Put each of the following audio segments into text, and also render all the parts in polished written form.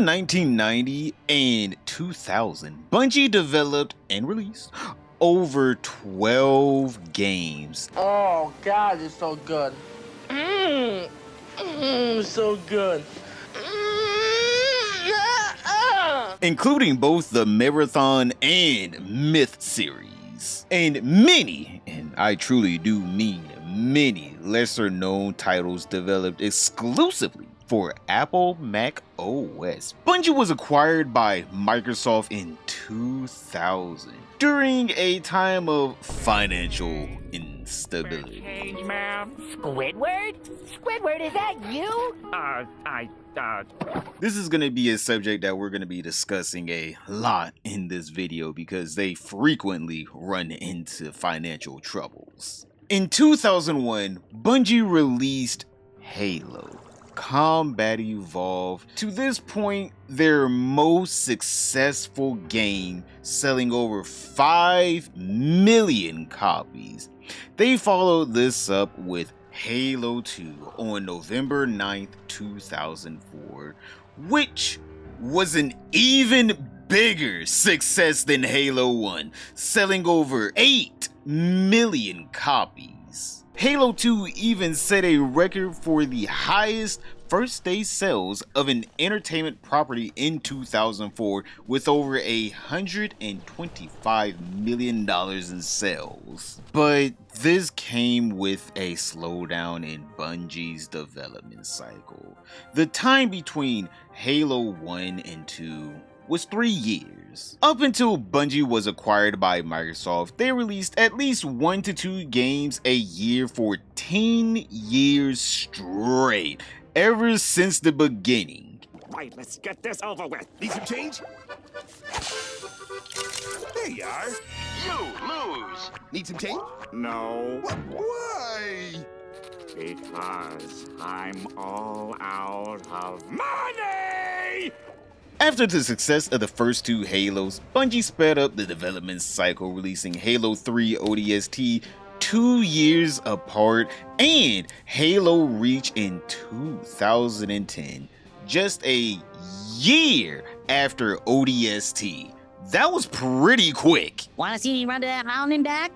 Between 1990 and 2000, Bungie developed and released over 12 games. Oh God, it's so good. So good. Including both the Marathon and Myth series, and many, and I truly do mean many, lesser known titles developed exclusively for Apple Mac OS. Bungie was acquired by Microsoft in 2000 during a time of financial instability. Change, ma'am. Squidward? Squidward, is that you? This is going to be a subject that we're going to be discussing a lot in this video because they frequently run into financial troubles. In 2001, Bungie released Halo Combat Evolved, to this point their most successful game, selling over 5 million copies. They followed this up with Halo 2 on November 9th, 2004, which was an even bigger success than Halo 1, selling over 8 million copies. Halo 2 even set a record for the highest first day sales of an entertainment property in 2004 with over $125 million in sales. But this came with a slowdown in Bungie's development cycle. The time between Halo 1 and 2 was 3 years. Up until Bungie was acquired by Microsoft, they released at least 1 to 2 games a year for 10 years straight, ever since the beginning. Right, let's get this over with. Need some change? There you are. You lose. Need some change? No, Why? because I'm all out of money! After the success of the first 2 Halos, Bungie sped up the development cycle, releasing Halo 3 ODST 2 years apart and Halo Reach in 2010, just a year after ODST. That was pretty quick. Wanna see me run to that mountain and back?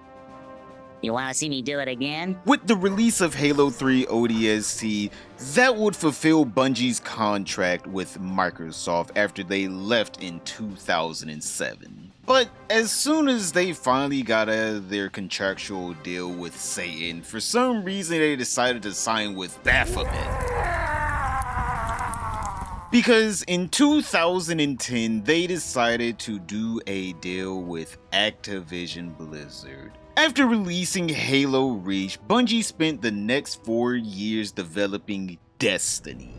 You wanna see me do it again? With the release of Halo 3 ODST, that would fulfill Bungie's contract with Microsoft after they left in 2007. But as soon as they finally got out of their contractual deal with Satan, for some reason they decided to sign with Baphomet. Because in 2010, they decided to do a deal with Activision Blizzard. After releasing Halo Reach, Bungie spent the next 4 years developing Destiny.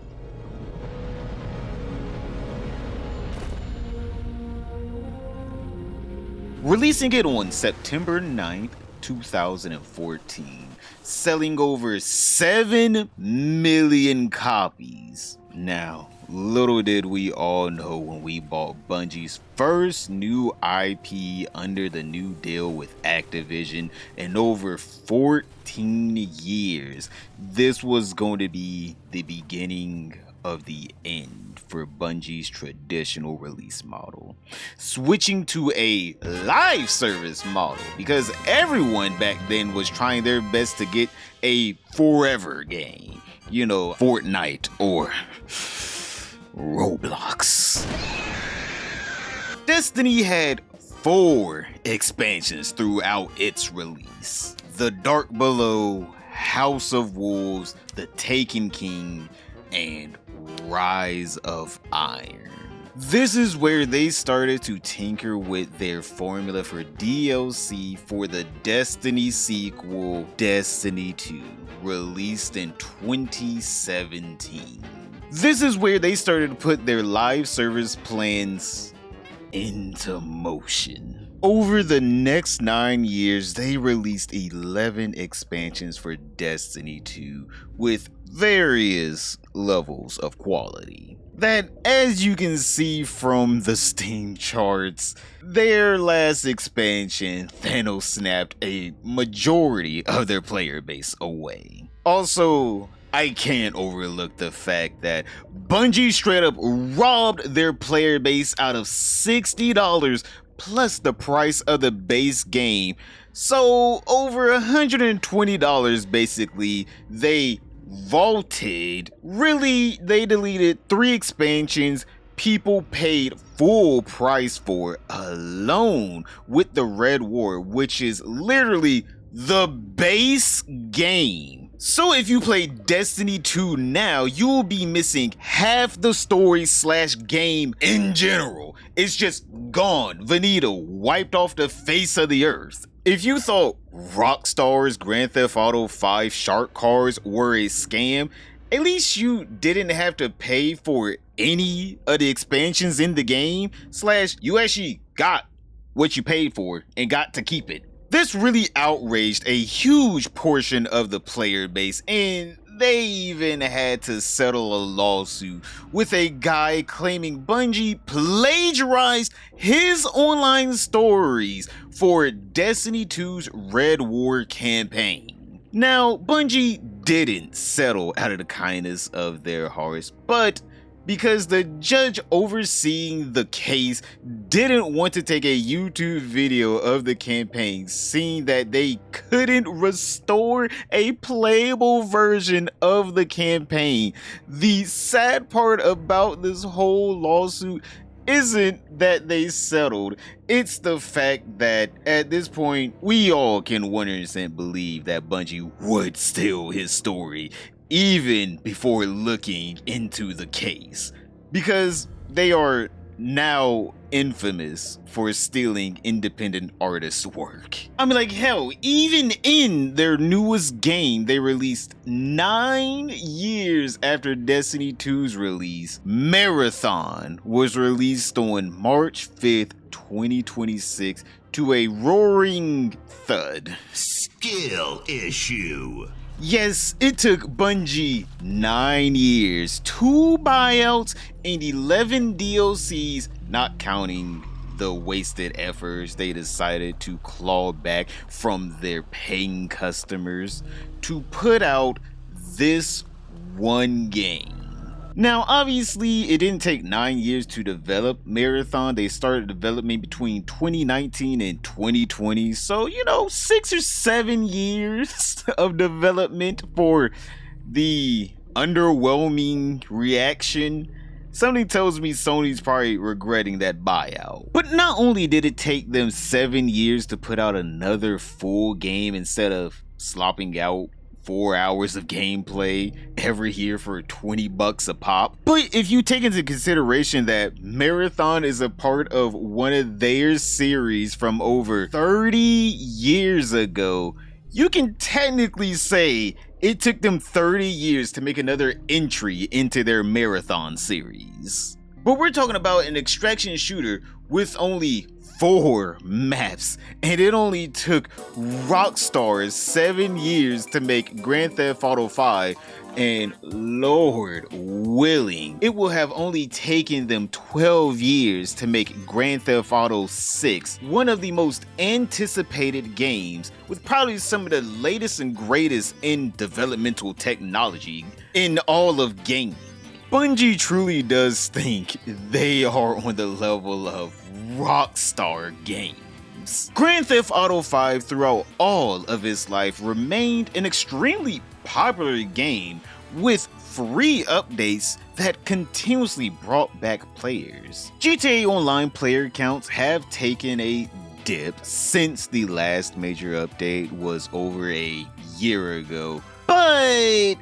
Releasing it on September 9th, 2014, selling over 7 million copies. Now, little did we all know when we bought Bungie's first new IP under the new deal with Activision in over 14 years, this was going to be the beginning of the end for Bungie's traditional release model, switching to a live service model because everyone back then was trying their best to get a forever game, you know, Fortnite or Roblox. Destiny had 4 expansions throughout its release: The Dark Below, House of Wolves, The Taken King, and Rise of Iron. This is where they started to tinker with their formula for DLC for the Destiny sequel, Destiny 2, released in 2017. This is where they started to put their live service plans into motion. Over the next 9 years, they released 11 expansions for Destiny 2 with various levels of quality. That, as you can see from the Steam charts, their last expansion, Thanos snapped a majority of their player base away. Also, I can't overlook the fact that Bungie straight up robbed their player base out of $60 plus the price of the base game. So over $120 basically they vaulted. Really, they deleted 3 expansions people paid full price for alone with the Red War, which is literally the base game. So if you play Destiny 2 now, you will be missing half the story / game in general. It's just gone, finito, wiped off the face of the earth. If you thought Rockstar's Grand Theft Auto 5 shark cars were a scam, at least you didn't have to pay for any of the expansions in the game / you actually got what you paid for and got to keep it. This really outraged a huge portion of the player base, and they even had to settle a lawsuit with a guy claiming Bungie plagiarized his online stories for Destiny 2's Red War campaign. Now, Bungie didn't settle out of the kindness of their hearts, but because the judge overseeing the case didn't want to take a YouTube video of the campaign, seeing that they couldn't restore a playable version of the campaign. The sad part about this whole lawsuit isn't that they settled, it's the fact that at this point we all can 100% believe that Bungie would steal his story even before looking into the case, because they are now infamous for stealing independent artists' work. I mean, like, hell, even in their newest game they released 9 years after Destiny 2's release, Marathon was released on March 5th, 2026 to a roaring thud. Skill issue. Yes, it took Bungie 9 years, 2 buyouts, and 11 DLCs, not counting the wasted efforts they decided to claw back from their paying customers, to put out this one game. Now, obviously, it didn't take 9 years to develop Marathon. They started development between 2019 and 2020. So, 6 or 7 years of development for the underwhelming reaction. Something tells me Sony's probably regretting that buyout. But not only did it take them 7 years to put out another full game instead of slopping out 4 hours of gameplay every year for $20 a pop. But if you take into consideration that Marathon is a part of one of their series from over 30 years ago, you can technically say it took them 30 years to make another entry into their Marathon series. But we're talking about an extraction shooter with only 4 maps, and it only took Rockstar 7 years to make Grand Theft Auto 5, and Lord willing, it will have only taken them 12 years to make Grand Theft Auto 6, one of the most anticipated games with probably some of the latest and greatest in developmental technology in all of gaming. Bungie truly does think they are on the level of Rockstar games. Grand Theft Auto 5 throughout all of its life remained an extremely popular game with free updates that continuously brought back players. GTA Online player counts have taken a dip since the last major update was over a year ago, but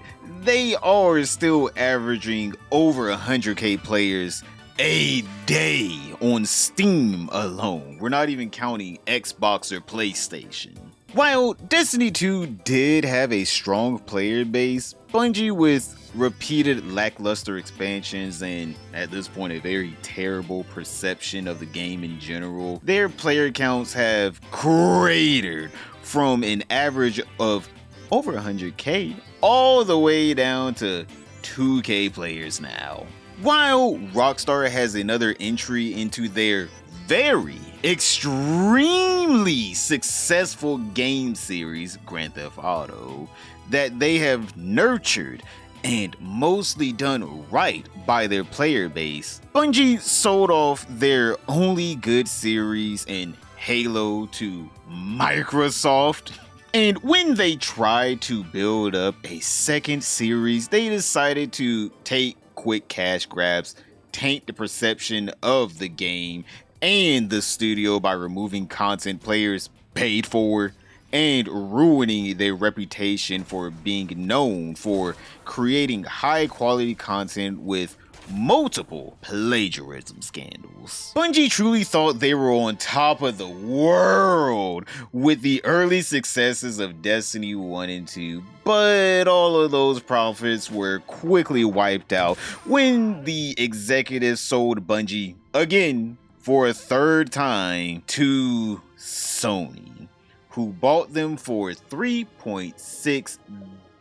they are still averaging over 100k players a day on Steam alone. We're not even counting Xbox or PlayStation. While Destiny 2 did have a strong player base, Bungie, with repeated lackluster expansions and at this point a very terrible perception of the game in general, their player counts have cratered from an average of over 100k all the way down to 2k players now. While Rockstar has another entry into their very extremely successful game series, Grand Theft Auto, that they have nurtured and mostly done right by their player base, Bungie sold off their only good series in Halo to Microsoft. And when they tried to build up a second series, they decided to take quick cash grabs, taint the perception of the game and the studio by removing content players paid for, and ruining their reputation for being known for creating high quality content with multiple plagiarism scandals. Bungie truly thought they were on top of the world with the early successes of Destiny 1 and 2, but all of those profits were quickly wiped out when the executives sold Bungie again for a third time to Sony, who bought them for $3.6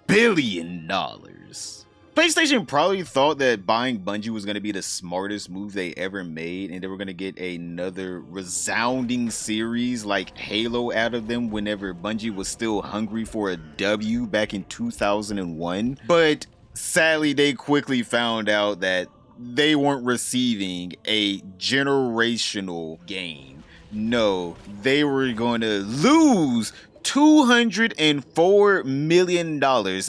billion. PlayStation probably thought that buying Bungie was going to be the smartest move they ever made, and they were going to get another resounding series like Halo out of them whenever Bungie was still hungry for a W back in 2001. But sadly, they quickly found out that they weren't receiving a generational game. No, they were going to lose $204 million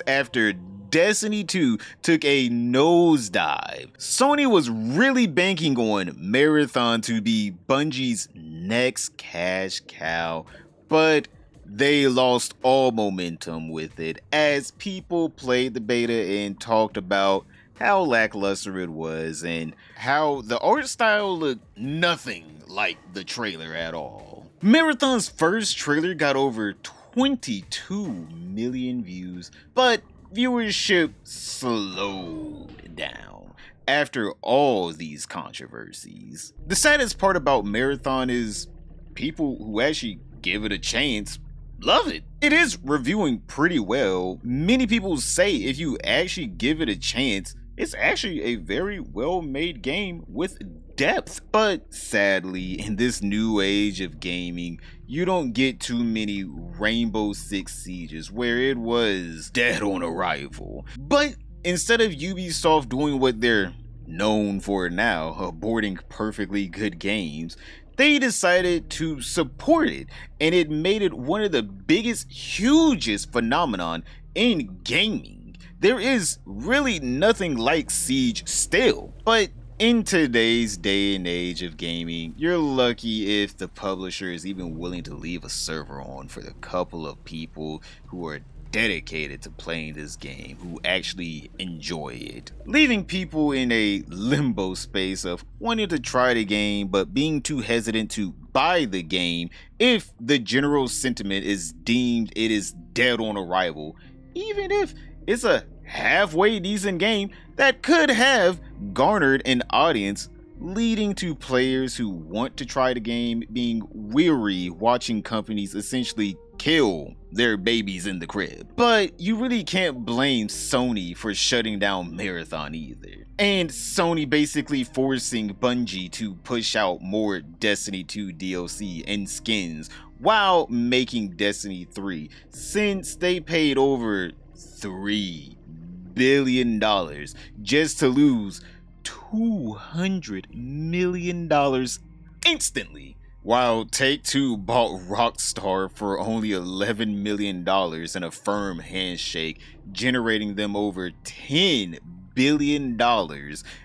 after Destiny 2 took a nosedive. Sony was really banking on Marathon to be Bungie's next cash cow, but they lost all momentum with it as people played the beta and talked about how lackluster it was and how the art style looked nothing like the trailer at all. Marathon's first trailer got over 22 million views, but viewership slowed down after all these controversies. The saddest part about Marathon is people who actually give it a chance love it. It is reviewing pretty well. Many people say if you actually give it a chance, it's actually a very well-made game with depth. But sadly, in this new age of gaming, you don't get too many Rainbow Six Sieges where it was dead on arrival. But instead of Ubisoft doing what they're known for now, aborting perfectly good games, they decided to support it, and it made it one of the biggest, hugest phenomenon in gaming. There is really nothing like Siege still, but in today's day and age of gaming, you're lucky if the publisher is even willing to leave a server on for the couple of people who are dedicated to playing this game, who actually enjoy it. Leaving people in a limbo space of wanting to try the game but being too hesitant to buy the game if the general sentiment is deemed it is dead on arrival, even if it's a halfway decent game that could have garnered an audience, leading to players who want to try the game being weary watching companies essentially kill their babies in the crib. But you really can't blame Sony for shutting down Marathon either, and Sony basically forcing Bungie to push out more Destiny 2 DLC and skins while making Destiny 3, since they paid over $3 billion just to lose $200 million instantly, while Take-Two bought Rockstar for only $11 million in a firm handshake, generating them over $10 billion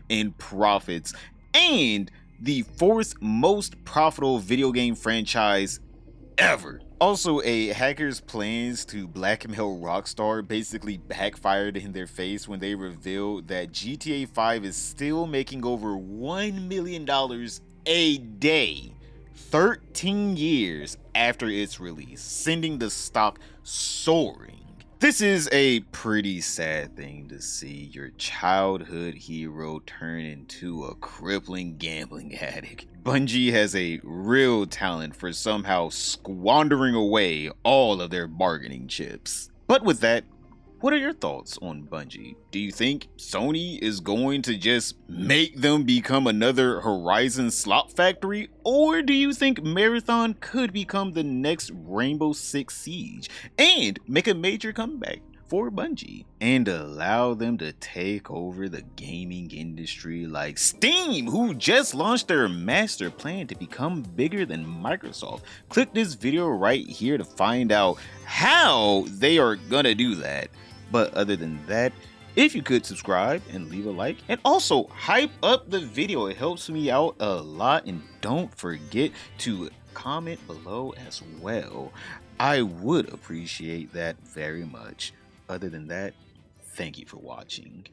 in profits, and the fourth most profitable video game franchise ever. Also, a hacker's plans to blackmail Rockstar basically backfired in their face when they revealed that GTA 5 is still making over $1 million a day 13 years after its release, sending the stock soaring. This is a pretty sad thing to see your childhood hero turn into a crippling gambling addict. Bungie has a real talent for somehow squandering away all of their bargaining chips. But with that, what are your thoughts on Bungie? Do you think Sony is going to just make them become another Horizon slot factory? Or do you think Marathon could become the next Rainbow Six Siege and make a major comeback for Bungie and allow them to take over the gaming industry like Steam, who just launched their master plan to become bigger than Microsoft. Click this video right here to find out how they are gonna do that. But other than that, if you could subscribe and leave a like and also hype up the video, it helps me out a lot. And don't forget to comment below as well. I would appreciate that very much. Other than that, thank you for watching.